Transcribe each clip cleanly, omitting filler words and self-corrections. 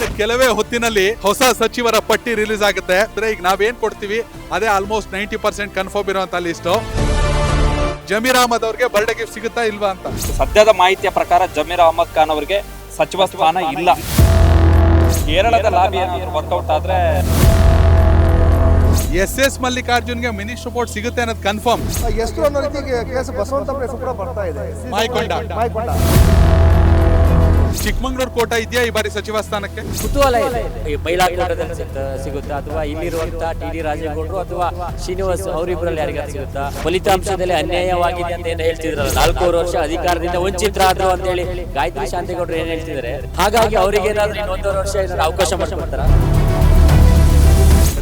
ಇನ್ನು ಕೆಲವೇ ಹೊತ್ತಿನಲ್ಲಿ ಹೊಸ ಸಚಿವರ ಪಟ್ಟಿ ರಿಲೀಸ್ ಆಗುತ್ತೆ. ಅಂದ್ರೆ ಈಗ ನಾವೇನ್ ಕೊಡ್ತೀವಿ ಅದೇ ಆಲ್ಮೋಸ್ಟ್ 90% ಕನ್ಫರ್ಮ್ ಇರುವಂತ ಲಿಸ್ಟ್. ಜಮೀರ್ ಅಹಮದ್ ಅವ್ರಿಗೆ ಬರ್ಡೇ ಗಿಫ್ಟ್ ಸಿಗುತ್ತಾ ಇಲ್ವಾ ಅಂತ ಸದ್ಯದ ಮಾಹಿತಿಯ ಪ್ರಕಾರ ಜಮೀರ್ ಅಹಮದ್ ಖಾನ್ ಅವರಿಗೆ ಸಚಿವ ಸ್ಥಾನ ಇಲ್ಲ. ಕೇರಳದ ಲಾಬಿ ವರ್ಕೌಟ್ ಆದ್ರೆ ಎಸ್ ಮಲ್ಲಿಕಾರ್ಜುನ್ಗೆ ಮಿನಿಸ್ಟರ್ ಪೋಸ್ಟ್ ಸಿಗುತ್ತೆ ಅನ್ನೋದು ಕನ್ಫರ್ಮ್. ಎಷ್ಟು ಅನ್ನೋ ರೀತಿಗೆ ಕೇಸ್ ಬಸವಂತಪ್ಪ ಹೆಸರು ಕೂಡ ಬರ್ತಾ ಇದೆ. ಮಾಯಕೊಂಡ ಚಿಕ್ಕಮಂಗ್ಳೂರು ಕೋಟ ಇದೆಯಾ ಈ ಬಾರಿ ಸಚಿವ ಸ್ಥಾನಕ್ಕೆ? ಕುತೂಹಲ ಇದೆ. ಮಹಿಳಾ ಕೋಟದಲ್ಲಿ ಸಿಗುತ್ತಾ ಅಥವಾ ಇಲ್ಲಿರುವಂತ ಟಿ.ಡಿ. ರಾಜೇಗೌಡರು ಅಥವಾ ಶ್ರೀನಿವಾಸ್ ಅವರಿಬ್ಬರಲ್ಲಿ ಯಾರಿಗಾರು ಸಿಗುತ್ತಾ? ಫಲಿತಾಂಶದಲ್ಲಿ ಅನ್ಯಾಯವಾಗಿದೆ ಅಂತ ಏನು ಹೇಳ್ತಿದ್ರಲ್ಲ, 4 ವರ್ಷ ಅಧಿಕಾರದಿಂದ ವಂಚಿತರಾದ್ರು ಅಂತ ಹೇಳಿ ಗಾಯತ್ರಿ ಶಾಂತೇಗೌಡರು ಏನ್ ಹೇಳ್ತಿದ್ದಾರೆ. ಹಾಗಾಗಿ ಅವರಿಗೆ ಏನಾದ್ರು 1.5 ವರ್ಷ ಏನಾದ್ರು ಅವಕಾಶ ಮಾಡ್ಕೊಡ್ತಾರ?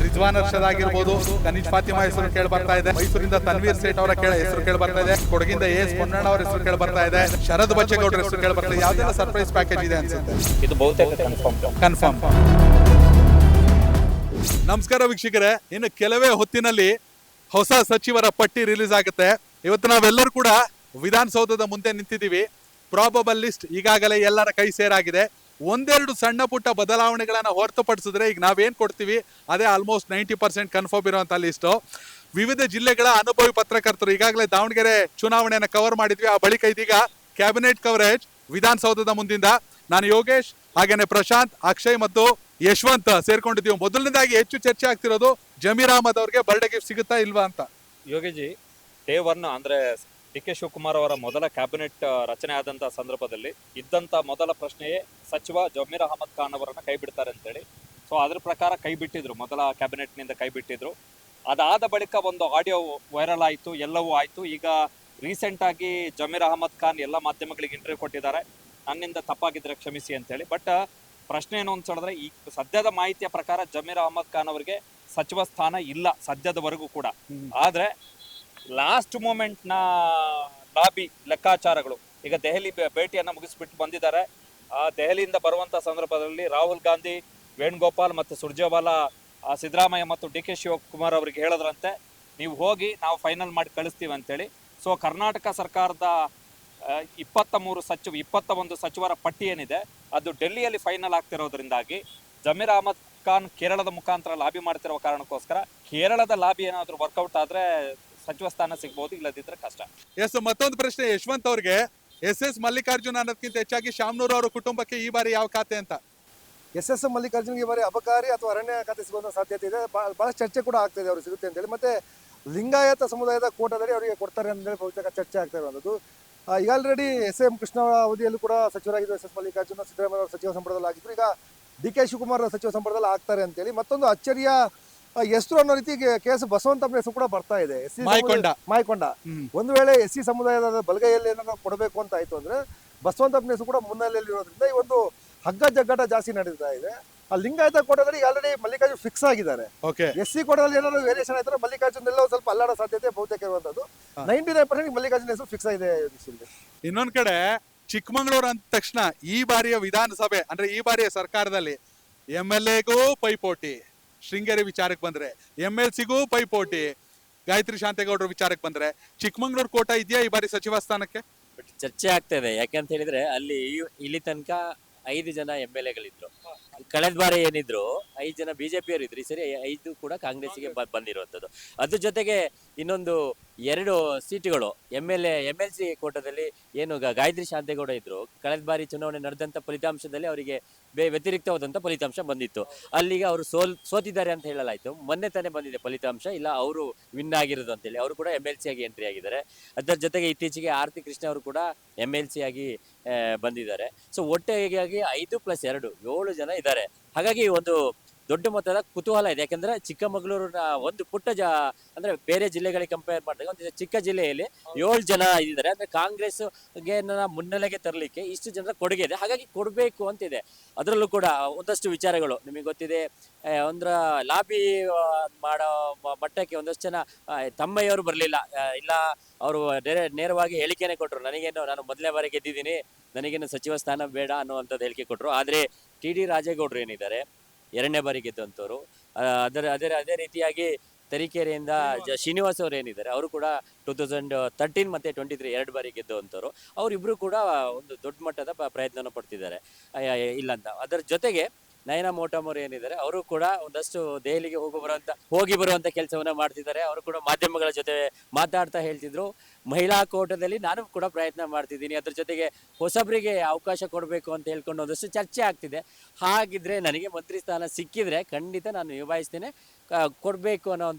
ರಿಜ್ವಾನ್ ಅರ್ಷದ್ ಆಗಿರ್ಬೋದು, ಕನೀಜ್ ಫಾತಿಮಾ ಹೆಸರು ಕೇಳಿ ಬರ್ತಾ ಇದೆ. ಮೈಸೂರಿಂದ ತನ್ವೀರ್ ಸೇಠ್ ಅವರ ಹೆಸರು ಕೇಳಿ ಬರ್ತಾ ಇದೆ. ಕೊಡಗಿಂದ ಎಸ್ ಪೊನ್ನಣ್ಣ ಅವರ ಹೆಸರು ಕೇಳಿ ಬರ್ತಾ ಇದೆ. ಶರದ್ ಬಚ್ಚೇಗೌಡರ ಹೆಸರು ಕೇಳಿ ಬರ್ತಾ ಇದೆ. ಯಾವ್ದೆಲ್ಲ ಸರ್ಪ್ರೈಸ್ ಪ್ಯಾಕೇಜ್ ಇದೆ ಅನ್ಸುತ್ತೆ? ಇದು ಬಹುತೇಕ ಕನ್ಫರ್ಮ್. ನಮಸ್ಕಾರ ವೀಕ್ಷಕರೇ, ಇನ್ನು ಕೆಲವೇ ಹೊತ್ತಿನಲ್ಲಿ ಹೊಸ ಸಚಿವರ ಪಟ್ಟಿ ರಿಲೀಸ್ ಆಗುತ್ತೆ. ಇವತ್ತು ನಾವೆಲ್ಲರೂ ಕೂಡ ವಿಧಾನಸೌಧದ ಮುಂದೆ ನಿಂತಿದ್ದೀವಿ. ಪ್ರಾಬಬಲ್ ಲಿಸ್ಟ್ ಈಗಾಗಲೇ ಎಲ್ಲರ ಕೈ ಸೇರಾಗಿದೆ. ಒಂದೆರಡು ಸಣ್ಣ ಪುಟ್ಟ ಬದಲಾವಣೆಗಳನ್ನ ಹೊರತುಪಡಿಸಿದ್ರೆ ಈಗ ನಾವೇನ್ ಕೊಡ್ತೀವಿ ಅದೇ ಆಲ್ಮೋಸ್ಟ್ 90% ಕನ್ಫರ್ಮ್ ಇರುವಂತ ಲಿಸ್ಟ್. ವಿವಿಧ ಜಿಲ್ಲೆಗಳ ಅನುಭವಿ ಪತ್ರಕರ್ತರು ಈಗಾಗಲೇ ದಾವಣಗೆರೆ ಚುನಾವಣೆಯನ್ನ ಕವರ್ ಮಾಡಿದ್ವಿ. ಆ ಬಳಿಕ ಇದೀಗ ಕ್ಯಾಬಿನೆಟ್ ಕವರೇಜ್ ವಿಧಾನಸೌಧದ ಮುಂದಿಂದ ನಾನು ಯೋಗೇಶ್, ಹಾಗೇನೆ ಪ್ರಶಾಂತ್, ಅಕ್ಷಯ್ ಮತ್ತು ಯಶವಂತ್ ಸೇರ್ಕೊಂಡಿದ್ದೀವಿ. ಮೊದಲನೇದಾಗಿ ಹೆಚ್ಚು ಚರ್ಚೆ ಆಗ್ತಿರೋದು ಜಮೀರ್ ಅಹಮದ್ ಅವ್ರಿಗೆ ಬರ್ಡೇ ಗಿಫ್ಟ್ ಸಿಗುತ್ತಾ ಇಲ್ವಾ ಅಂತ. ಯೋಗಿಜಿ ಡೇ 1 ಅಂದ್ರೆ ಡಿ.ಕೆ. ಶಿವಕುಮಾರ್ ಅವರ ಮೊದಲ ಕ್ಯಾಬಿನೆಟ್ ರಚನೆ ಆದಂತಹ ಸಂದರ್ಭದಲ್ಲಿ ಇದ್ದಂತ ಮೊದಲ ಪ್ರಶ್ನೆಯೇ ಸಚಿವ ಜಮೀರ್ ಅಹಮದ್ ಖಾನ್ ಅವರನ್ನ ಕೈ ಬಿಡ್ತಾರೆ ಅಂತೇಳಿ. ಸೊ ಅದ್ರ ಪ್ರಕಾರ ಕೈ ಬಿಟ್ಟಿದ್ರು, ಮೊದಲ ಕ್ಯಾಬಿನೆಟ್ ನಿಂದ ಕೈ ಬಿಟ್ಟಿದ್ರು. ಅದಾದ ಬಳಿಕ ಒಂದು ಆಡಿಯೋ ವೈರಲ್ ಆಯಿತು, ಎಲ್ಲವೂ ಆಯಿತು. ಈಗ ರೀಸೆಂಟ್ ಆಗಿ ಜಮೀರ್ ಅಹಮದ್ ಖಾನ್ ಎಲ್ಲ ಮಾಧ್ಯಮಗಳಿಗೆ ಇಂಟರ್ವ್ಯೂ ಕೊಟ್ಟಿದ್ದಾರೆ, ನನ್ನಿಂದ ತಪ್ಪಾಗಿದ್ರೆ ಕ್ಷಮಿಸಿ ಅಂತೇಳಿ. ಬಟ್ ಪ್ರಶ್ನೆ ಏನು ಅಂತ ಹೇಳಿದ್ರೆ, ಈ ಸದ್ಯದ ಮಾಹಿತಿಯ ಪ್ರಕಾರ ಜಮೀರ್ ಅಹಮದ್ ಖಾನ್ ಅವರಿಗೆ ಸಚಿವ ಸ್ಥಾನ ಇಲ್ಲ ಸದ್ಯದವರೆಗೂ ಕೂಡ. ಆದ್ರೆ ಲಾಸ್ಟ್ ಮೂಮೆಂಟ್ ನ ಲಾಬಿ ಲೆಕ್ಕಾಚಾರಗಳು ಈಗ ದೆಹಲಿ ಭೇಟಿಯನ್ನ ಮುಗಿಸ್ಬಿಟ್ಟು ಬಂದಿದ್ದಾರೆ. ಆ ದೆಹಲಿಯಿಂದ ಬರುವಂತ ಸಂದರ್ಭದಲ್ಲಿ ರಾಹುಲ್ ಗಾಂಧಿ, ವೇಣುಗೋಪಾಲ್ ಮತ್ತು ಸುರ್ಜೇವಾಲಾ ಸಿದ್ದರಾಮಯ್ಯ ಮತ್ತು ಡಿ.ಕೆ. ಶಿವಕುಮಾರ್ ಅವರಿಗೆ ಹೇಳಿದ್ರಂತೆ, ನೀವು ಹೋಗಿ ನಾವು ಫೈನಲ್ ಮಾಡಿ ಕಳಿಸ್ತೀವಿ ಅಂತೇಳಿ. ಸೊ ಕರ್ನಾಟಕ ಸರ್ಕಾರದ 21 ಸಚಿವರ ಪಟ್ಟಿ ಏನಿದೆ ಅದು ಡೆಲ್ಲಿಯಲ್ಲಿ ಫೈನಲ್ ಆಗ್ತಿರೋದ್ರಿಂದಾಗಿ ಜಮೀರ್ ಅಹಮದ್ ಖಾನ್ ಕೇರಳದ ಮುಖಾಂತರ ಲಾಬಿ ಮಾಡ್ತಿರೋ ಕಾರಣಕ್ಕೋಸ್ಕರ ಕೇರಳದ ಲಾಬಿ ಏನಾದ್ರು ವರ್ಕೌಟ್ ಆದ್ರೆ ಸಚಿವ ಸ್ಥಾನ ಸಿಗಬಹುದು, ಇಲ್ಲದಿದ್ರೆ ಕಷ್ಟ. ಎಸ್, ಮತ್ತೊಂದು ಪ್ರಶ್ನೆ ಯಶವಂತ್ ಅವ್ರಿಗೆ. ಎಸ್ ಮಲ್ಲಿಕಾರ್ಜುನ್ ಅನ್ನೋದಕ್ಕಿಂತ ಹೆಚ್ಚಾಗಿ ಶಾಮನೂರ್ ಅವರ ಕುಟುಂಬಕ್ಕೆ ಈ ಬಾರಿ ಯಾವ ಖಾತೆ ಅಂತ? ಎಸ್ ಮಲ್ಲಿಕಾರ್ಜುನ್ಗೆ ಬಾರಿ ಅಬಕಾರಿ ಅಥವಾ ಅರಣ್ಯ ಖಾತೆ ಸಿಗುವಂತ ಸಾಧ್ಯತೆ ಇದೆ. ಬಹಳ ಚರ್ಚೆ ಕೂಡ ಆಗ್ತಾ ಇದೆ ಅವ್ರಿಗೆ ಸಿಗುತ್ತೆ ಅಂತೇಳಿ. ಮತ್ತೆ ಲಿಂಗಾಯತ ಸಮುದಾಯದ ಕೋಟಾದಲ್ಲಿ ಅವರಿಗೆ ಕೊಡ್ತಾರೆ ಅಂತೇಳಿ ಬಹುತೇಕ ಚರ್ಚೆ ಆಗ್ತಾ ಇರುವಂಥದ್ದು. ಈಗ ಆಲ್ರೆಡಿ ಎಸ್.ಎಂ. ಕೃಷ್ಣ ಅವಧಿಯಲ್ಲೂ ಕೂಡ ಸಚಿವರಾಗಿದ್ದು ಎಸ್ ಮಲ್ಲಿಕಾರ್ಜುನ, ಸಿದ್ದರಾಮಯ್ಯ ಅವರು ಸಚಿವ ಸಂಪುಟದಲ್ಲಿ ಆಗಿದ್ರು. ಈಗ ಡಿ.ಕೆ. ಶಿವಕುಮಾರ್ ಸಚಿವ ಸಂಪುಟದಲ್ಲಿ ಆಗ್ತಾರೆ ಅಂತೇಳಿ. ಮತ್ತೊಂದು ಅಚ್ಚರಿಯ ಹೆಸರು ಅನ್ನೋ ರೀತಿಗೆ ಕೇಸ್ ಬಸವಂತಪ್ಪ ಹೆಸರು ಕೂಡ ಬರ್ತಾ ಇದೆ. ಮಾಯಕೊಂಡ ಒಂದು ವೇಳೆ ಎಸ್.ಸಿ ಸಮುದಾಯದ ಬಲಗೈಯಲ್ಲಿ ಏನಾದ್ರು ಕೊಡಬೇಕು ಅಂತ ಆಯ್ತು ಅಂದ್ರೆ ಬಸವಂತಪ್ಪ ಹೆಸರು ಕೂಡ ಮುನ್ನೆಲೆಯಲ್ಲಿ ಇರೋದ್ರಿಂದ ಈ ಒಂದು ಹಗ್ಗ ಜಗ್ಗಾಟ ಜಾಸ್ತಿ ನಡೀತಾ ಇದೆ. ಆ ಲಿಂಗಾಯತ ಕೋಟದಲ್ಲಿ ಆಲ್ರೆಡಿ ಮಲ್ಲಿಕಾರ್ಜುನ್ ಫಿಕ್ಸ್ ಆಗಿದ್ದಾರೆ. ಎಸ್.ಸಿ ಕೋಟದಲ್ಲಿ ಏನಾದ್ರು ವೇರಿಯೇಷನ್ ಆಯ್ತಾರೆ ಮಲ್ಲಿಕಾರ್ಜುನ್ ಎಲ್ಲೋ ಸ್ವಲ್ಪ ಅಲ್ಲಾಡೋ ಸಾಧ್ಯತೆ ಬಹುತೇಕ ಇರುವಂತದ್ದು. 99% ಮಲ್ಲಿಕಾರ್ಜುನ್ ಹೆಸರು ಫಿಕ್ಸ್ ಆಗಿದೆ. ಇನ್ನೊಂದ್ ಕಡೆ ಚಿಕ್ಕಮಂಗ್ಳೂರು ಅಂದ ತಕ್ಷಣ ಈ ಬಾರಿಯ ವಿಧಾನಸಭೆ ಅಂದ್ರೆ ಈ ಬಾರಿಯ ಸರ್ಕಾರದಲ್ಲಿ MLA-ಗೂ ಪೈಪೋಟಿ, ಶೃಂಗೇರಿ ವಿಚಾರಕ್ಕೆ ಬಂದ್ರೆ MLC-ಗೂ ಪೈಪೋಟಿ, ಗಾಯತ್ರಿ ಶಾಂತೇಗೌಡರ ವಿಚಾರಕ್ಕೆ ಬಂದ್ರೆ ಚಿಕ್ಕಮಂಗ್ಳೂರು ಕೋಟ ಇದೆಯಾ ಈ ಬಾರಿ ಸಚಿವ ಸ್ಥಾನಕ್ಕೆ? ಚರ್ಚೆ ಆಗ್ತಾ ಇದೆ. ಯಾಕಂತ ಹೇಳಿದ್ರೆ ಅಲ್ಲಿ ಇಲ್ಲಿ ತನಕ 5 ಜನ MLA-ಗಳಿದ್ರು. ಕಳೆದ ಬಾರಿ ಏನಿದ್ರು 5 ಜನ ಬಿಜೆಪಿಯವರು ಇದ್ರು. ಈ ಸರಿ 5 ಕೂಡ ಕಾಂಗ್ರೆಸ್ಗೆ ಬಂದಿರುವಂತದ್ದು. ಅದ್ರ ಜೊತೆಗೆ ಇನ್ನೊಂದು 2 ಸೀಟುಗಳು MLC ಕೋಟದಲ್ಲಿ ಏನು ಗಾಯತ್ರಿ ಶಾಂತೇಗೌಡ ಇದ್ರು. ಕಳೆದ ಬಾರಿ ಚುನಾವಣೆ ನಡೆದಂತ ಫಲಿತಾಂಶದಲ್ಲಿ ಅವರಿಗೆ ವ್ಯತಿರಿಕ್ತವಾದಂತ ಫಲಿತಾಂಶ ಬಂದಿತ್ತು. ಅಲ್ಲಿಗೆ ಅವರು ಸೋತಿದ್ದಾರೆ ಅಂತ ಹೇಳಲಾಯ್ತು. ಮೊನ್ನೆ ತಾನೇ ಬಂದಿದೆ ಫಲಿತಾಂಶ, ಇಲ್ಲ ಅವರು ವಿನ್ ಆಗಿರೋದು ಅಂತೇಳಿ. ಅವರು ಕೂಡ MLC ಆಗಿ ಎಂಟ್ರಿ ಆಗಿದ್ದಾರೆ. ಅದರ ಜೊತೆಗೆ ಇತ್ತೀಚೆಗೆ ಆರತಿ ಕೃಷ್ಣ ಅವರು ಕೂಡ MLC ಆಗಿ ಬಂದಿದ್ದಾರೆ. ಸೊ ಒಟ್ಟಿಗೆ 5+2 7 ಜನ ಇದ್ದಾರೆ. ಹಾಗಾಗಿ ಒಂದು ದೊಡ್ಡ ಮೊತ್ತದ ಕುತೂಹಲ ಇದೆ. ಯಾಕಂದ್ರೆ ಚಿಕ್ಕಮಗಳೂರಿನ ಒಂದು ಪುಟ್ಟ ಅಂದ್ರೆ ಬೇರೆ ಜಿಲ್ಲೆಗಳಿಗೆ ಕಂಪೇರ್ ಮಾಡಿದಾಗ ಒಂದು ಚಿಕ್ಕ ಜಿಲ್ಲೆಯಲ್ಲಿ 7 ಜನ ಇದ್ದಾರೆ. ಅಂದ್ರೆ ಕಾಂಗ್ರೆಸ್ಗೆ ಮುನ್ನೆಲೆಗೆ ತರಲಿಕ್ಕೆ ಇಷ್ಟು ಜನರ ಕೊಡುಗೆ ಇದೆ. ಹಾಗಾಗಿ ಕೊಡಬೇಕು ಅಂತಿದೆ. ಅದರಲ್ಲೂ ಕೂಡ ಒಂದಷ್ಟು ವಿಚಾರಗಳು ನಿಮಗೆ ಗೊತ್ತಿದೆ. ಒಂದ್ರ ಲಾಬಿ ಮಾಡೋ ಮಟ್ಟಕ್ಕೆ ಒಂದಷ್ಟು ಜನ ತಮ್ಮಯ್ಯವರು ಬರಲಿಲ್ಲ, ಇಲ್ಲ ಅವರು ನೇರವಾಗಿ ಹೇಳಿಕೆನೆ ಕೊಟ್ಟರು. ನಾನು ಮೊದಲನೇ ಬಾರಿ ಗೆದ್ದಿದ್ದೀನಿ, ನನಗೇನು ಸಚಿವ ಸ್ಥಾನ ಬೇಡ ಅನ್ನುವಂಥದ್ದು ಹೇಳಿಕೆ ಕೊಟ್ಟರು. ಆದರೆ ಟಿ.ಡಿ. ರಾಜೇಗೌಡರು ಏನಿದ್ದಾರೆ 2ನೇ ಬಾರಿ ಗೆದ್ದಂಥವ್ರು. ಅದೇ ರೀತಿಯಾಗಿ ತರೀಕೆರೆಯಿಂದ ಶ್ರೀನಿವಾಸ್ ಅವರು ಏನಿದ್ದಾರೆ ಅವರು ಕೂಡ 2013 ಮತ್ತೆ 23 2 ಬಾರಿ ಗೆದ್ದಂಥವ್ರು. ಅವರಿಬ್ರು ಕೂಡ ಒಂದು ದೊಡ್ಡ ಮಟ್ಟದ ಪ್ರಯತ್ನವನ್ನು ಪಡ್ತಿದ್ದಾರೆ ಇಲ್ಲಂತ. ಅದರ ಜೊತೆಗೆ ನಯನ ಮೋಟಮ್ ಅವರು ಏನಿದ್ದಾರೆ ಅವರು ಕೂಡ ಒಂದಷ್ಟು ದೆಹಲಿಗೆ ಹೋಗಿ ಬರುವಂತ ಕೆಲಸವನ್ನ ಮಾಡ್ತಿದ್ದಾರೆ. ಅವರು ಕೂಡ ಮಾಧ್ಯಮಗಳ ಜೊತೆ ಮಾತಾಡ್ತಾ ಹೇಳ್ತಿದ್ರು, ಮಹಿಳಾ ಕೋಟಾದಲ್ಲಿ ನಾನು ಕೂಡ ಪ್ರಯತ್ನ ಮಾಡ್ತಿದ್ದೀನಿ, ಅದ್ರ ಜೊತೆಗೆ ಹೊಸಬರಿಗೆ ಅವಕಾಶ ಕೊಡಬೇಕು ಅಂತ ಹೇಳ್ಕೊಂಡು ಒಂದಷ್ಟು ಚರ್ಚೆ ಆಗ್ತಿದೆ. ಹಾಗಿದ್ರೆ ನನಗೆ ಮಂತ್ರಿ ಸ್ಥಾನ ಸಿಕ್ಕಿದ್ರೆ ಖಂಡಿತ ನಾನು ನಿಭಾಯಿಸ್ತೇನೆ, ಕೊಡಬೇಕು ಅನ್ನೋ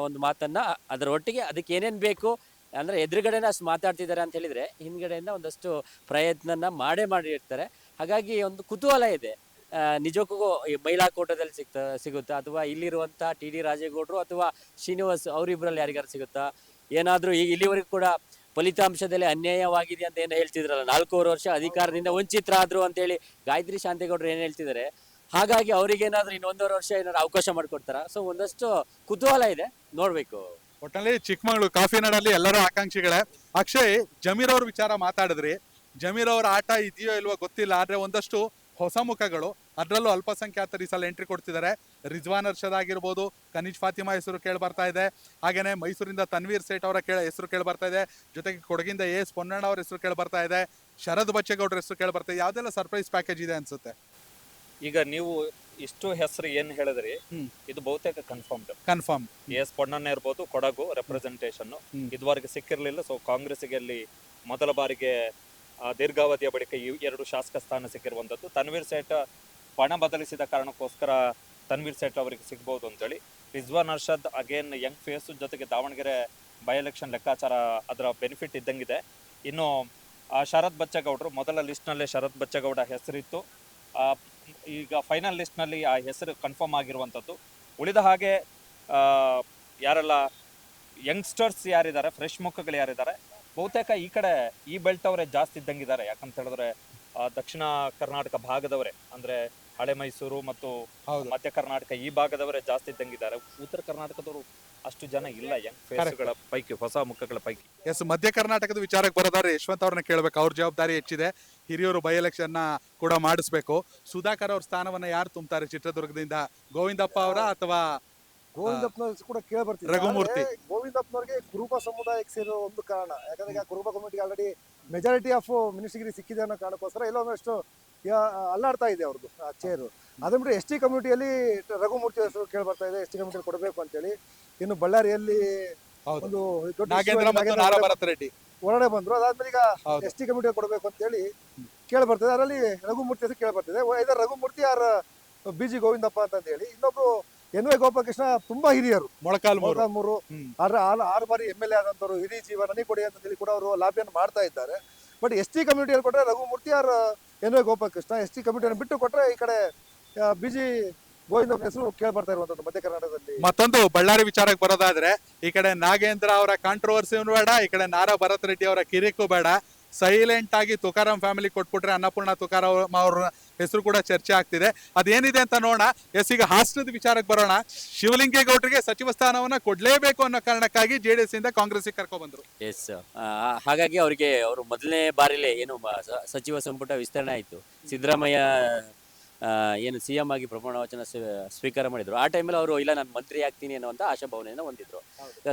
ಒಂದು ಮಾತನ್ನ, ಅದರ ಒಟ್ಟಿಗೆ ಅದಕ್ಕೆ ಏನೇನು ಬೇಕು ಅಂದ್ರೆ ಎದುರುಗಡೆನ ಅಷ್ಟು ಮಾತಾಡ್ತಿದ್ದಾರೆ ಅಂತ ಹೇಳಿದ್ರೆ ಹಿಂದ್ಗಡೆಯಿಂದ ಒಂದಷ್ಟು ಪ್ರಯತ್ನನ ಮಾಡಿರ್ತಾರೆ. ಹಾಗಾಗಿ ಒಂದು ಕುತೂಹಲ ಇದೆ, ನಿಜಕ್ಕೂ ಈ ಮಹಿಳಾ ಕೋಟಾದಲ್ಲಿ ಸಿಗುತ್ತಾ ಅಥವಾ ಇಲ್ಲಿರುವಂತ ಟಿ ಡಿ ರಾಜೇಗೌಡರು ಅಥವಾ ಶ್ರೀನಿವಾಸ್ ಅವರಿಬ್ಬರಲ್ಲಿ ಯಾರಿಗಾರು ಸಿಗುತ್ತಾ, ಏನಾದ್ರೂ ಈಗ ಇಲ್ಲಿವರೆಗೂ ಕೂಡ ಫಲಿತಾಂಶದಲ್ಲಿ ಅನ್ಯಾಯವಾಗಿದೆ ಅಂತ ಏನು ಹೇಳ್ತಿದ್ರಲ್ಲ, 4 ವರ್ಷ ಅಧಿಕಾರದಿಂದ ವಂಚಿತರಾದ್ರು ಅಂತ ಹೇಳಿ ಗಾಯತ್ರಿ ಶಾಂತೇಗೌಡರು ಏನ್ ಹೇಳ್ತಿದ್ದಾರೆ. ಹಾಗಾಗಿ ಅವ್ರಿಗೇನಾದ್ರೂ ಇನ್ನೊಂದೂವರೆ ವರ್ಷ ಏನಾದ್ರು ಅವಕಾಶ ಮಾಡಿಕೊಡ್ತಾರ. ಸೊ ಒಂದಷ್ಟು ಕುತೂಹಲ ಇದೆ, ನೋಡ್ಬೇಕು. ಒಟ್ಟಲ್ಲಿ ಚಿಕ್ಕಮಗಳೂರು ಕಾಫಿನಾಡಲ್ಲಿ ಎಲ್ಲರೂ ಆಕಾಂಕ್ಷಿಗಳೇ. ಅಕ್ಷಯ್, ಜಮೀರ್ ಅವ್ರ ವಿಚಾರ ಮಾತಾಡಿದ್ರಿ. ಜಮೀರ್ ಅವ್ರ ಆಟ ಇದೆಯೋ ಇಲ್ವೋ ಗೊತ್ತಿಲ್ಲ, ಆದ್ರೆ ಒಂದಷ್ಟು ಹೊಸ ಮುಖಗಳು, ಅದರಲ್ಲೂ ಅಲ್ಪಸಂಖ್ಯಾತರು ಈ ಸಲ ಎಂಟ್ರಿ ಕೊಡ್ತಿದ್ದಾರೆ. ರಿಜ್ವಾನ್ ಅರ್ಷದ್ ಆಗಿರ್ಬೋದು, ಕನೀಜ್ ಫಾತಿಮಾ ಹೆಸರು ಕೇಳಿ ಬರ್ತಾ ಇದೆ. ಹಾಗೇನೆ ಮೈಸೂರಿಂದ ತನ್ವೀರ್ ಸೇಠ್ ಅವರ ಹೆಸರು ಕೇಳಿ ಬರ್ತಾ ಇದೆ. ಜೊತೆಗೆ ಕೊಡಗಿಂದ ಎಸ್ ಪೊನ್ನಣ್ಣ ಅವ್ರ ಹೆಸರು ಕೇಳಿ ಬರ್ತಾ ಇದೆ. ಶರದ್ ಬಚ್ಚೇಗೌಡರ ಹೆಸರು ಕೇಳಿ ಬರ್ತಾ ಇದೆ. ಯಾವ್ದೆಲ್ಲ ಸರ್ಪ್ರೈಸ್ ಪ್ಯಾಕೇಜ್ ಇದೆ ಅನ್ಸುತ್ತೆ? ಈಗ ನೀವು ಇಷ್ಟು ಹೆಸರು ಏನ್ ಹೇಳಿದ್ರಿ, ಇದು ಬಹುತೇಕ ಕನ್ಫರ್ಮ್. ಎಸ್ ಪೊನ್ನಣ್ಣ ಇರ್ಬೋದು, ಕೊಡಗು ರೆಪ್ರೆಸೆಂಟೇಷನ್ ಇದುವರೆಗೆ ಸಿಕ್ಕಿರ್ಲಿಲ್ಲ. ಸೊ ಕಾಂಗ್ರೆಸ್ಗೆ ಅಲ್ಲಿ ಮೊದಲ ಬಾರಿಗೆ ದೀರ್ಘಾವಧಿಯ ಬಳಿಕ ಈ 2 ಶಾಸಕ ಸ್ಥಾನ ಸಿಕ್ಕಿರುವಂತದ್ದು. ತನ್ವೀರ್ ಸೇಠ್ ಪಣ ಬದಲಿಸಿದ ಕಾರಣಕ್ಕೋಸ್ಕರ ತನ್ವೀರ್ ಸೇಠ್ ಅವರಿಗೆ ಸಿಗ್ಬಹುದು ಅಂತೇಳಿ. Rizwan Arshad again young face, ಜೊತೆಗೆ ದಾವಣಗೆರೆ ಬೈ ಎಲೆಕ್ಷನ್ ಲೆಕ್ಕಾಚಾರ ಅದರ ಬೆನಿಫಿಟ್ ಇದ್ದಂಗಿದೆ. ಇನ್ನು ಶರತ್ ಬಚ್ಚೇಗೌಡರು ಮೊದಲ ಲಿಸ್ಟ್ನಲ್ಲೇ ಶರತ್ ಬಚ್ಚೇಗೌಡ ಹೆಸರಿತ್ತು. ಈಗ ಫೈನಲ್ ಲಿಸ್ಟ್ನಲ್ಲಿ ಆ ಹೆಸರು ಕನ್ಫರ್ಮ್ ಆಗಿರುವಂಥದ್ದು. ಉಳಿದ ಹಾಗೆ ಯಾರೆಲ್ಲ ಯಂಗ್ಸ್ಟರ್ಸ್ ಯಾರಿದ್ದಾರೆ, ಫ್ರೆಶ್ ಮುಖಗಳು ಯಾರಿದ್ದಾರೆ, ಬಹುತೇಕ ಈ ಕಡೆ ಈ ಬೆಲ್ಟ್ ಅವರೇ ಜಾಸ್ತಿ ಇದ್ದಂಗಿದ್ದಾರೆ. ಯಾಕಂತ ಹೇಳಿದ್ರೆ ದಕ್ಷಿಣ ಕರ್ನಾಟಕ ಭಾಗದವರೇ, ಅಂದ್ರೆ ಹಳೆ ಮೈಸೂರು ಮತ್ತು ಮಧ್ಯ ಕರ್ನಾಟಕ ಈ ಭಾಗದವರೇ ಜಾಸ್ತಿ ಇದ್ದಂಗಿದ್ದಾರೆ. ಉತ್ತರ ಕರ್ನಾಟಕದವರು ಅಷ್ಟು ಜನ ಇಲ್ಲ ಯಂಗ್ ಫೇಸ್ಗಳ ಪೈಕಿ, ಹೊಸ ಮುಖಗಳ ಪೈಕಿ. ಎಸ್, ಮಧ್ಯ ಕರ್ನಾಟಕದ ವಿಚಾರಕ್ಕೆ ಬರೋದಾದ್ರೆ ಯಶವಂತ್ ಅವ್ರನ್ನ ಕೇಳ್ಬೇಕು. ಅವ್ರ ಜವಾಬ್ದಾರಿ ಹೆಚ್ಚಿದೆ. ಹಿರಿಯರು ಬೈ ಎಲೆಕ್ಷನ್ ಕೂಡ ಮಾಡಿಸ್ಬೇಕು. ಸುಧಾಕರ್ ಅವ್ರ ಸ್ಥಾನವನ್ನ ಯಾರು ತುಂಬ್ತಾರೆ ಚಿತ್ರದುರ್ಗದಿಂದ? ಗೋವಿಂದಪ್ಪ ಅವರ ಅಥವಾ ಗೋವಿಂದಪ್ಪನವ್ರು ಕೂಡ ಕೇಳಿ ಬರ್ತೀವಿ. ರಘುಮೂರ್ತಿ? ಗೋವಿಂದಪ್ಪನವ್ರಿಗೆ ಕುರುಬ ಸಮುದಾಯಕ್ಕೆ ಸೇರೋ ಒಂದು ಕಾರಣ, ಯಾಕಂದ್ರೆ ಈಗ ಕುರುಬ ಕಮ್ಯುನಿಟಿಗೆ ಆಲ್ರೆಡಿ ಮೆಜಾರಿಟಿ ಆಫ್ ಮಿನಿಸ್ಟ್ರಿಗಿರಿ ಸಿಕ್ಕಿದೆ ಅನ್ನೋ ಕಾರಣಕ್ಕೋಸ್ಕರ ಎಲ್ಲೊಂದಷ್ಟು ಅಲ್ಲಾಡ್ತಾ ಇದೆ ಅವ್ರದ್ದು ಆ ಚೇರು. ಅದೇ ಬಿಟ್ಟರೆ ಎಸ್ ಟಿ ಕಮ್ಯುನಿಟಿಯಲ್ಲಿ ರಘುಮೂರ್ತಿ ಹೆಸರು ಕೇಳಿ ಬರ್ತಾ ಇದೆ, ಎಸ್ ಟಿ ಕಮ್ಯುನಿಟಿ ಕೊಡಬೇಕು ಅಂತೇಳಿ. ಇನ್ನು ಬಳ್ಳಾರಿಯಲ್ಲಿ ಒಂದು ದೊಡ್ಡ ರೆಡ್ಡಿ ಹೊರಗಡೆ ಬಂದ್ರು. ಅದಾದ್ಮೇಲೆ ಈಗ ಎಸ್ ಟಿ ಕಮ್ಯುನಿಟಿ ಕೊಡಬೇಕು ಅಂತ ಹೇಳಿ ಕೇಳಿ ಬರ್ತದೆ. ಅದರಲ್ಲಿ ರಘುಮೂರ್ತಿ ಹೆಸರು ಕೇಳಿ ಬರ್ತಿದೆ. ಇದರ Raghumurthy R B G Govindappa ಅಂತ ಹೇಳಿ. ಇನ್ನೊಬ್ರು ಎನ್ ವೈ ಗೋಪಾಲಕೃಷ್ಣ, ತುಂಬಾ ಹಿರಿಯರು, ಮೊಳಕಾಲ್ಮೂರು 6 ಬಾರಿ MLA ಆದಂತವ್ರು, ಹಿರಿಯ ಜೀವ, ನನಗೆ ಕೊಡಿ ಅಂತ ಹೇಳಿ ಕೂಡ ಅವರು ಲಾಬಿಯನ್ನು ಮಾಡ್ತಾ ಇದ್ದಾರೆ. ಬಟ್ ಎಸ್ ಟಿ ಕಮ್ಯುನಿಟಿಯಲ್ಲಿ ಕೊಟ್ಟರೆ Raghumurthy R N Y Gopalakrishna, S T ಕಮ್ಯುನಿಟಿಯನ್ನು ಬಿಟ್ಟು ಕೊಟ್ಟರೆ ಈ ಕಡೆ ಬಿ ಜಿ ಗೋವಿಂದಪ್ಪ ಹೆಸರು ಕೇಳಿ ಬರ್ತಾ ಇರುವಂತದ್ದು ಮಧ್ಯ ಕರ್ನಾಟಕದಲ್ಲಿ. ಮತ್ತೊಂದು ಬಳ್ಳಾರಿ ವಿಚಾರಕ್ಕೆ ಬರೋದಾದ್ರೆ, ಈ ಕಡೆ ನಾಗೇಂದ್ರ ಅವರ ಕಾಂಟ್ರವರ್ಸಿ ಬೇಡ, ಈ ಕಡೆ ನಾರಾ ಭರತ್ ರೆಡ್ಡಿ ಅವರ ಕಿರಿಕು ಬೇಡ. ಸೈಲೆಂಟ್ ಆಗಿ ತುಕಾರಾಮ್ ಫ್ಯಾಮಿಲಿ ಕೊಟ್ಬಿಟ್ರೆ ಅನ್ನಪೂರ್ಣ ತುಕಾರಾಮ್ ಅವ್ರ ಹೆಸರು ಕೂಡ ಚರ್ಚೆ ಆಗ್ತಿದೆ. ಅದೇನಿದೆ ಅಂತ ನೋಡೋಣ. ಎಸ್, ಈಗ ಹಾಸನದ ವಿಚಾರಕ್ಕೆ ಬರೋಣ. ಶಿವಲಿಂಗೇಗೌಡರಿಗೆ ಸಚಿವ ಸ್ಥಾನವನ್ನ ಕೊಡ್ಲೇಬೇಕು ಅನ್ನೋ ಕಾರಣಕ್ಕಾಗಿ JDS ಇಂದ ಕಾಂಗ್ರೆಸ್ಗೆ ಕರ್ಕೊ ಬಂದ್ರು. ಎಸ್, ಹಾಗಾಗಿ ಅವರು ಮೊದಲನೇ ಬಾರಿಲೇ ಏನು ಸಚಿವ ಸಂಪುಟ ವಿಸ್ತರಣೆ ಆಯಿತು. ಸಿದ್ದರಾಮಯ್ಯ ಏನು CM ಆಗಿ ಪ್ರಮಾಣ ವಚನ ಸ್ವೀಕಾರ ಮಾಡಿದ್ರು. ಆ ಟೈಮಲ್ಲಿ ಅವರು ಇಲ್ಲ ನಾನು ಮಂತ್ರಿ ಆಗ್ತೀನಿ ಅನ್ನುವಂಥ ಆಶಾಭಾವನೆಯನ್ನು ಹೊಂದಿದ್ರು.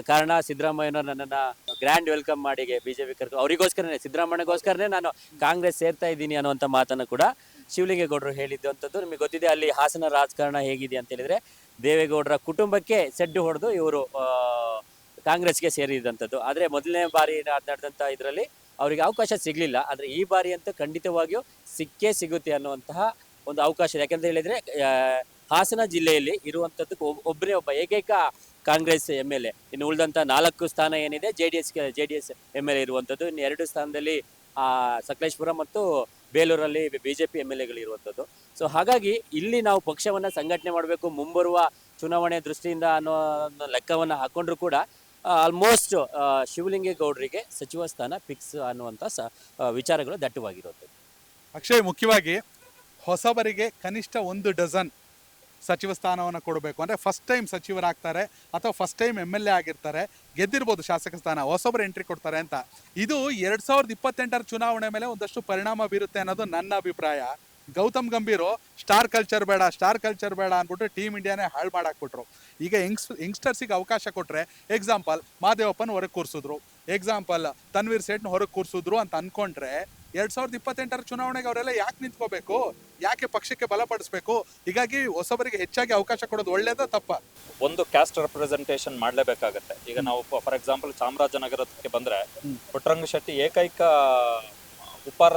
ಕಾರಣ ಸಿದ್ದರಾಮಯ್ಯನವರು ನನ್ನನ್ನು ಗ್ರ್ಯಾಂಡ್ ವೆಲ್ಕಮ್ ಮಾಡಿ ಬಿಜೆಪಿ ಕರ್ಕೊಂಡು ಅವರಿಗೋಸ್ಕರನೇ, ಸಿದ್ದರಾಮಯ್ಯಗೋಸ್ಕರನೇ ನಾನು ಕಾಂಗ್ರೆಸ್ ಸೇರ್ತಾ ಇದ್ದೀನಿ ಅನ್ನುವಂಥ ಮಾತನ್ನು ಕೂಡ ಶಿವಲಿಂಗೇಗೌಡರು ಹೇಳಿದ್ದಂಥದ್ದು ನಿಮಗೆ ಗೊತ್ತಿದೆ. ಅಲ್ಲಿ ಹಾಸನ ರಾಜಕಾರಣ ಹೇಗಿದೆ ಅಂತ ಹೇಳಿದ್ರೆ, ದೇವೇಗೌಡರ ಕುಟುಂಬಕ್ಕೆ ಸೆಡ್ಡು ಹೊಡೆದು ಇವರು ಕಾಂಗ್ರೆಸ್ಗೆ ಸೇರಿದಂಥದ್ದು. ಆದರೆ ಮೊದಲನೇ ಬಾರಿ ನಡೆದಂಥ ಇದರಲ್ಲಿ ಅವರಿಗೆ ಅವಕಾಶ ಸಿಗಲಿಲ್ಲ. ಆದರೆ ಈ ಬಾರಿ ಅಂತೂ ಖಂಡಿತವಾಗಿಯೂ ಸಿಗುತ್ತೆ ಅನ್ನುವಂತಹ ಒಂದು ಅವಕಾಶ ಇದೆ. ಯಾಕಂತ ಹೇಳಿದ್ರೆ ಹಾಸನ ಜಿಲ್ಲೆಯಲ್ಲಿ ಇರುವಂಥದ್ದು ಒಬ್ಬ ಏಕೈಕ ಕಾಂಗ್ರೆಸ್ MLA. ಇನ್ನು ಉಳಿದಂಥ 4 ಸ್ಥಾನ ಏನಿದೆ JDS MLA ಇರುವಂಥದ್ದು. ಇನ್ನು 2 ಸ್ಥಾನದಲ್ಲಿ ಸಕಲೇಶ್ಪುರ ಮತ್ತು ಬೇಲೂರಲ್ಲಿ BJP MLAಗಳು ಇರುವಂಥದ್ದು. ಸೊ ಹಾಗಾಗಿ ಇಲ್ಲಿ ನಾವು ಪಕ್ಷವನ್ನು ಸಂಘಟನೆ ಮಾಡಬೇಕು ಮುಂಬರುವ ಚುನಾವಣೆ ದೃಷ್ಟಿಯಿಂದ ಅನ್ನೋ ಲೆಕ್ಕವನ್ನು ಹಾಕೊಂಡ್ರು ಕೂಡ ಆಲ್ಮೋಸ್ಟ್ ಶಿವಲಿಂಗೇಗೌಡರಿಗೆ ಸಚಿವ ಸ್ಥಾನ ಫಿಕ್ಸ್ ಅನ್ನುವಂಥ ವಿಚಾರಗಳು ದಟ್ಟವಾಗಿರುವಂಥದ್ದು. ಅಕ್ಷಯ್, ಮುಖ್ಯವಾಗಿ ಹೊಸಬರಿಗೆ ಕನಿಷ್ಠ 1 ಡಜನ್ ಸಚಿವ ಸ್ಥಾನವನ್ನು ಕೊಡಬೇಕು. ಅಂದರೆ ಫಸ್ಟ್ ಟೈಮ್ ಸಚಿವರಾಗ್ತಾರೆ ಅಥವಾ ಫಸ್ಟ್ ಟೈಮ್ MLA ಆಗಿರ್ತಾರೆ, ಗೆದ್ದಿರ್ಬೋದು ಶಾಸಕ ಸ್ಥಾನ, ಹೊಸಬರು ಎಂಟ್ರಿ ಕೊಡ್ತಾರೆ ಅಂತ. ಇದು 2028ರ ಚುನಾವಣೆ ಮೇಲೆ ಒಂದಷ್ಟು ಪರಿಣಾಮ ಬೀರುತ್ತೆ ಅನ್ನೋದು ನನ್ನ ಅಭಿಪ್ರಾಯ. ಗೌತಮ್ ಗಂಭೀರು ಸ್ಟಾರ್ ಕಲ್ಚರ್ ಬೇಡ ಅಂದ್ಬಿಟ್ಟು ಟೀಮ್ ಇಂಡಿಯಾನೇ ಹಾಳು ಮಾಡಾಕ್ಬಿಟ್ರು. ಈಗ ಯಂಗ್ಸ್ಟರ್ಸಿಗೆ ಅವಕಾಶ ಕೊಟ್ಟರೆ, ಎಕ್ಸಾಂಪಲ್ ಮಾದೇವಪ್ಪನ ಹೊರಗೆ ಕೂರಿಸಿದ್ರು, ಎಕ್ಸಾಂಪಲ್ ತನ್ವೀರ್ ಸೇಠ್ನ ಹೊರಗೆ ಕೂರಿಸಿದ್ರು ಅಂತ ಅಂದ್ಕೊಂಡ್ರೆ 2028ರ ಚುನಾವಣೆಗೆ ಅವರೆಲ್ಲ ಯಾಕೆ ನಿಂತ್ಕೋಬೇಕು, ಯಾಕೆ ಪಕ್ಷಕ್ಕೆ ಬಲಪಡಿಸ್ಬೇಕು? ಹೀಗಾಗಿ ಹೊಸಬರಿಗೆ ಹೆಚ್ಚಾಗಿ ಅವಕಾಶ ಕೊಡೋದು ಒಳ್ಳೇದಾ ತಪ್ಪ? ಒಂದು ಕ್ಯಾಸ್ಟ್ ರೆಪ್ರೆಸೆಂಟೇಷನ್ ಮಾಡ್ಲೇಬೇಕಾಗತ್ತೆ. ಈಗ ನಾವು ಫಾರ್ ಎಕ್ಸಾಂಪಲ್ ಚಾಮರಾಜನಗರಕ್ಕೆ ಬಂದ್ರೆ ಪುಟ್ಟರಂಗ ಶೆಟ್ಟಿ ಏಕೈಕ ಉಪ್ಪಾರ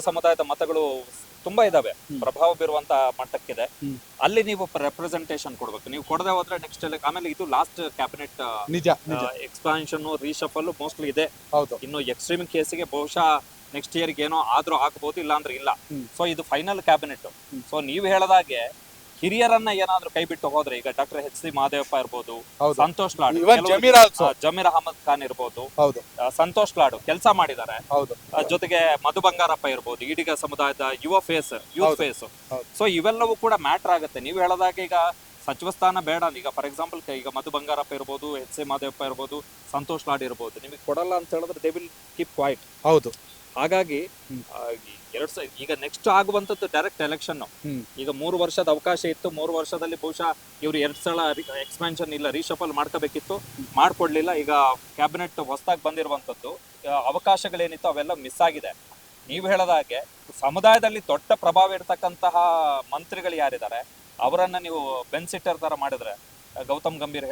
ಸಮುದಾಯದ ಮತಗಳು ತುಂಬಾ ಇದಾವೆ, ಪ್ರಭಾವ ಬೀರುವಂತ ಮಟ್ಟಕ್ಕಿದೆ. ಅಲ್ಲಿ ನೀವು ರೆಪ್ರೆಸೆಂಟೇಷನ್ ಕೊಡ್ಬೇಕು. ನೀವು ಕೊಡದೆ ಹೋದ್ರೆ ನೆಕ್ಸ್ಟ್ ಆಮೇಲೆ ಇದು last cabinet expansion reshuffle mostly ಇದೆ. ಇನ್ನು ಎಕ್ಸ್ಟ್ರೀಮ್ ಕೇಸಿಗೆ ಬಹುಶಃ ನೆಕ್ಸ್ಟ್ ಇಯರ್ಗೆ ಏನೋ ಆದ್ರೂ ಆಗ್ಬೋದು, ಇಲ್ಲ ಅಂದ್ರೆ ಇಲ್ಲ. ಸೊ ಇದು ಫೈನಲ್ ಕ್ಯಾಬಿನೆಟ್. ಸೊ ನೀವು ಹೇಳದಾಗೆ ಹಿರಿಯರನ್ನ ಏನಾದ್ರೂ ಕೈ ಬಿಟ್ಟು ಹೋದ್ರೆ, ಈಗ ಡಾಕ್ಟರ್ ಎಚ್ ಸಿ ಮಹದೇವಪ್ಪ ಇರ್ಬೋದು, ಸಂತೋಷ್ ಲಾಡು, ಜಮೀರ್ ಅಹಮದ್ ಖಾನ್ ಇರ್ಬೋದು, ಸಂತೋಷ್ ಲಾಡು ಕೆಲಸ ಮಾಡಿದ್ದಾರೆ. ಜೊತೆಗೆ ಮಧು ಬಂಗಾರಪ್ಪ ಇರ್ಬೋದು, ಈಡಿಗ ಸಮುದಾಯದ ಯೂತ್ ಫೇಸ್. ಸೊ ಇವೆಲ್ಲವೂ ಕೂಡ ಮ್ಯಾಟರ್ ಆಗುತ್ತೆ. ನೀವು ಹೇಳದಾಗ ಈಗ ಸಚಿವ ಸ್ಥಾನ ಬೇಡ, ಈಗ ಫಾರ್ ಎಕ್ಸಾಂಪಲ್ ಈಗ ಮಧು ಬಂಗಾರಪ್ಪ ಇರ್ಬೋದು, ಎಚ್ ಸಿ ಮಹದೇವಪ್ಪ ಇರ್ಬೋದು, ಸಂತೋಷ್ ಲಾಡ್ ಇರ್ಬೋದು, ನಿಮಗೆ ಕೊಡಲ್ಲ ಅಂತ ಹೇಳಿದ್ರೆ ದೇ ವಿಲ್ ಕೀಪ್ ಕ್ವೈಟ್. ಹೌದು. ಹಾಗಾಗಿ ಈಗ ನೆಕ್ಸ್ಟ್ ಆಗುವಂತದ್ದು ಡೈರೆಕ್ಟ್ ಎಲೆಕ್ಷನ್. ಈಗ 3 ವರ್ಷದ ಅವಕಾಶ ಇತ್ತು. 3 ವರ್ಷದಲ್ಲಿ ಬಹುಶಃ ಇವ್ರು 2 ಸಲ ಎಕ್ಸ್ಪಾನ್ಷನ್ ಇಲ್ಲ ರೀಶಫಲ್ ಮಾಡ್ಕೋಬೇಕಿತ್ತು, ಮಾಡ್ಕೊಡ್ಲಿಲ್ಲ. ಈಗ ಕ್ಯಾಬಿನೆಟ್ ಹೊಸದಾಗಿ ಬಂದಿರುವಂತದ್ದು ಅವಕಾಶಗಳೇನಿತ್ತು ಅವೆಲ್ಲ ಮಿಸ್ ಆಗಿದೆ. ನೀವು ಹೇಳದಾಗೆ ಸಮುದಾಯದಲ್ಲಿ ದೊಡ್ಡ ಪ್ರಭಾವ ಇರ್ತಕ್ಕಂತಹ ಮಂತ್ರಿಗಳು ಯಾರಿದ್ದಾರೆ ಅವರನ್ನ ನೀವು ಬೆನ್ಸಿಟ್ಟರ್ ತರ ಮಾಡಿದ್ರೆ, ಗೌತಮ್ ಗಂಭೀರ್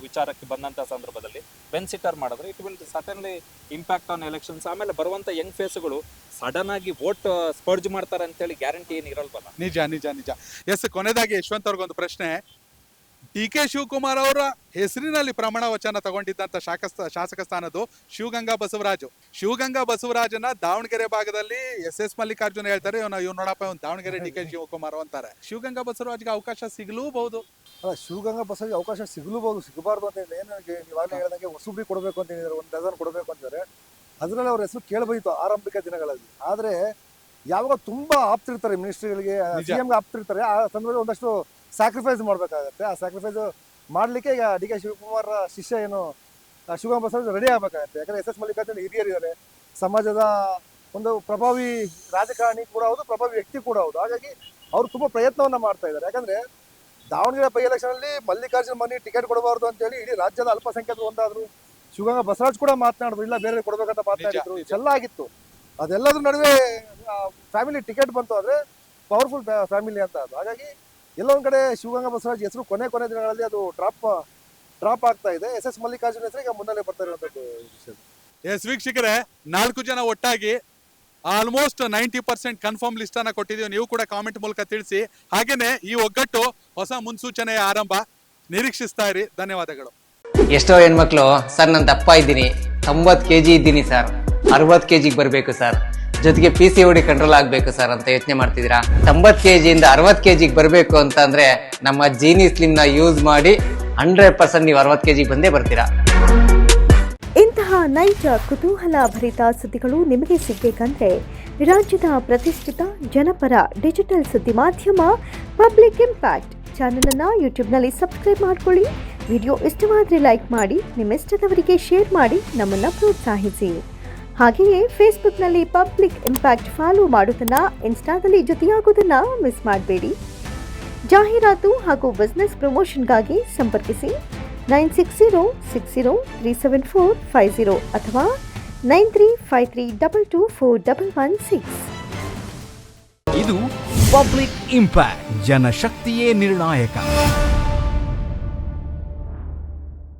ವಿಚಾರಕ್ಕೆ ಬಂದಂತ ಸಂದರ್ಭದಲ್ಲಿ ಬೆನ್ಸಿಟ್ಟರ್ ಮಾಡಿದ್ರೆ it will certainly impact on elections. ಆಮೇಲೆ ಬರುವಂತ ಯಂಗ್ ಫೇಸ್ಗಳು ಸಡನ್ ಆಗಿ ವೋಟ್ ಸ್ಪರ್ಜ್ ಮಾಡ್ತಾರೆ ಅಂತೇಳಿ ಗ್ಯಾರಂಟಿ ಏನು ಇರಲ್ವಲ್ಲ. ನಿಜ. ಎಸ್, ಕೊನೆಯದಾಗಿ ಯಶವಂತ್ ಅವ್ರಿಗೊಂದು ಪ್ರಶ್ನೆ. DK ಶಿವಕುಮಾರ್ ಅವರ ಹೆಸರಿನಲ್ಲಿ ಪ್ರಮಾಣ ವಚನ ತಗೊಂಡಿದ್ದಂತ ಶಾಸಕ ಸ್ಥಾನದ್ದು ಶಿವಗಂಗಾ ಬಸವರಾಜನ ದಾವಣಗೆರೆ ಭಾಗದಲ್ಲಿ SS ಮಲ್ಲಿಕಾರ್ಜುನ ಹೇಳ್ತಾರೆ, ಇವ್ ನೋಡಪ್ಪ ಇವ್ನು ದಾವಣಗೆರೆ DK ಶಿವಕುಮಾರ್ ಅಂತಾರೆ. ಶಿವಗಂಗಾ ಬಸವರಾಜ್ಗೆ ಅವಕಾಶ ಸಿಗಲೂಬಹುದು. ಅಲ್ಲ, ಶಿವಗಂಗಾ ಬಸವರಾಜ್ ಅವಕಾಶ ಸಿಗಲೂಬಹುದು, ಸಿಗಬಾರ್ದು ಅಂತ ಏನು ನೀವಾಗಲೇ ಹೇಳಿದಂಗೆ ಹೊಸಬ್ರಿಗೆ ಕೊಡಬೇಕು ಅಂತ ಹೇಳಿದ್ದಾರೆ, 1 ಡಜನ್ ಕೊಡಬೇಕು ಅಂತಿದ್ದಾರೆ. ಅದರಲ್ಲಿ ಅವ್ರ ಹೆಸರು ಕೇಳಬೈತು ಆರಂಭಿಕ ದಿನಗಳಲ್ಲಿ. ಆದ್ರೆ ಯಾವಾಗ ತುಂಬಾ ಆಪ್ತಿರ್ತಾರೆ ಮಿನಿಸ್ಟ್ರಿಗಳಿಗೆ, CM ಆಪ್ತಿರ್ತಾರೆ, ಆ ಸಂದರ್ಭದಲ್ಲಿ ಒಂದಷ್ಟು ಸ್ಯಾಕ್ರಿಫೈಸ್ ಮಾಡ್ಬೇಕಾಗತ್ತೆ. ಆ ಸ್ಯಾಕ್ರಿಫೈಸ್ ಮಾಡ್ಲಿಕ್ಕೆ ಈಗ DK ಶಿವಕುಮಾರ್ ಶಿಷ್ಯ ಏನು ಶಿವಗಂಗಾ ಬಸವರಾಜ್ ರೆಡಿ ಆಗ್ಬೇಕಾಗತ್ತೆ. ಯಾಕಂದ್ರೆ SS ಮಲ್ಲಿಕಾರ್ಜುನ್ ಹಿರಿಯರಿದ್ದಾರೆ, ಸಮಾಜದ ಒಂದು ಪ್ರಭಾವಿ ರಾಜಕಾರಣಿ ಕೂಡ ಹೌದು, ಪ್ರಭಾವಿ ವ್ಯಕ್ತಿ ಕೂಡ ಹೌದು. ಹಾಗಾಗಿ ಅವ್ರು ತುಂಬಾ ಪ್ರಯತ್ನವನ್ನ ಮಾಡ್ತಾ ಇದ್ದಾರೆ. ಯಾಕಂದ್ರೆ ದಾವಣಗೆರೆ ಬೈ ಎಲೆಕ್ಷನ್ ಅಲ್ಲಿ ಮಲ್ಲಿಕಾರ್ಜುನ್ ಮನಿ ಟಿಕೆಟ್ ಕೊಡಬಾರ್ದು ಅಂತ ಹೇಳಿ ಇಡೀ ರಾಜ್ಯದ ಅಲ್ಪಸಂಖ್ಯಾತರು ಒಂದಾದ್ರು. ಶಿವಗಂಗಾ ಬಸವರಾಜ್ ಕೂಡ ಮಾತನಾಡಿದ್ರು, ಇಲ್ಲ ಬೇರೆ ಕೊಡ್ಬೇಕಂತ ಮಾತನಾಡಿದ್ರು, ಇಷ್ಟೆಲ್ಲ ಆಗಿತ್ತು. ಅದೆಲ್ಲದ್ರ ನಡುವೆ ಫ್ಯಾಮಿಲಿ ಟಿಕೆಟ್ ಬಂತು, ಆದ್ರೆ ಪವರ್ಫುಲ್ ಫ್ಯಾಮಿಲಿ ಅಂತ ಅದು. ಹಾಗಾಗಿ ಎಲ್ಲೊಂದ್ ಕಡೆ ಶಿವಗಂಗಾ ಬಸವರಾಜ್ ಹೆಸರು ಕೊನೆ ದಿನಗಳಲ್ಲಿ ಅದು ಡ್ರಾಪ್ ಆಗ್ತಾ ಇದೆ. SS ಮಲ್ಲಿಕಾರ್ಜುನ್ ಹೆಸರು ಈಗ ಮುನ್ನೆಲೆ ಬರ್ತಾ ಇರುವಂತದ್ದು ವಿಷಯ. ಎಸ್ ವೀಕ್ಷಕರೇ, 4 ಜನ ಒಟ್ಟಾಗಿ ಆಲ್ಮೋಸ್ಟ್ 90% ಕನ್ಫರ್ಮ್ ಲಿಸ್ಟ್ ಅನ್ನ ಕೊಟ್ಟಿದ್ದೀವಿ. ನೀವು ಕೂಡ ಕಾಮೆಂಟ್ ಮೂಲಕ ತಿಳಿಸಿ. ಹಾಗೇನೆ ಈ ಒಗ್ಗಟ್ಟು ಹೊಸ ಮುನ್ಸೂಚನೆಯ ಆರಂಭ. ನಿರೀಕ್ಷಿಸ್ತಾ ಇರಿ. ಧನ್ಯವಾದಗಳು. ಎಷ್ಟೋ ಹೆಣ್ಮಕ್ಳು ಸರ್ ನಾನು ದಪ್ಪ ಇದ್ದೀನಿ, 90 kg ಇದ್ದೀನಿ ಸರ್, 60 kg ಬರಬೇಕು ಸರ್, ಜೊತೆಗೆ PCOD ಕಂಟ್ರೋಲ್ ಆಗಬೇಕು ಸರ್ ಅಂತ ಯೋಚನೆ ಮಾಡ್ತಿದ್ದೀರಾ. 90 kg ಇಂದ 60 kg ಬರಬೇಕು ಅಂತಂದ್ರೆ ನಮ್ಮ ಜೀನಿ ಸ್ಲಿಮ್ ನ ಯೂಸ್ ಮಾಡಿ 100% ನೀವು 60 kg ಬಂದೇ ಬರ್ತೀರಾ. ಇಂತಹ ನೈಜ ಕುತೂಹಲ ಭರಿತ ಸುದ್ದಿಗಳು ನಿಮಗೆ ಸಿಗಬೇಕಂದ್ರೆ ರಾಜ್ಯದ ಪ್ರತಿಷ್ಠಿತ ಜನಪರ ಡಿಜಿಟಲ್ ಸುದ್ದಿ ಮಾಧ್ಯಮ ಪಬ್ಲಿಕ್ ಇಂಪ್ಯಾಕ್ಟ್ ಚಾನೆಲ್ ಅನ್ನು ಯೂಟ್ಯೂಬ್ನಲ್ಲಿ ಸಬ್ಸ್ಕ್ರೈಬ್ ಮಾಡ್ಕೊಳ್ಳಿ. ವಿಡಿಯೋ ಇಷ್ಟವಾದರೆ ಲೈಕ್ ಮಾಡಿ, ನಿಮ್ಮಿಷ್ಟದವರಿಗೆ ಶೇರ್ ಮಾಡಿ ನಮ್ಮನ್ನು ಪ್ರೋತ್ಸಾಹಿಸಿ. ಹಾಗೆಯೇ ಫೇಸ್ಬುಕ್ನಲ್ಲಿ ಪಬ್ಲಿಕ್ ಇಂಪ್ಯಾಕ್ಟ್ ಫಾಲೋ ಮಾಡೋದನ್ನು, ಇನ್ಸ್ಟಾದಲ್ಲಿ ಜೊತೆಯಾಗೋದನ್ನು ಮಿಸ್ ಮಾಡಬೇಡಿ. ಜಾಹೀರಾತು ಹಾಗೂ ಬಿಸ್ನೆಸ್ ಪ್ರಮೋಷನ್ಗಾಗಿ ಸಂಪರ್ಕಿಸಿ 9606037450 ಅಥವಾ 9353224116. ಇದು ಪಬ್ಲಿಕ್ ಇಂಪ್ಯಾಕ್ಟ್, ಜನಶಕ್ತಿಯೇ ನಿರ್ಣಾಯಕ.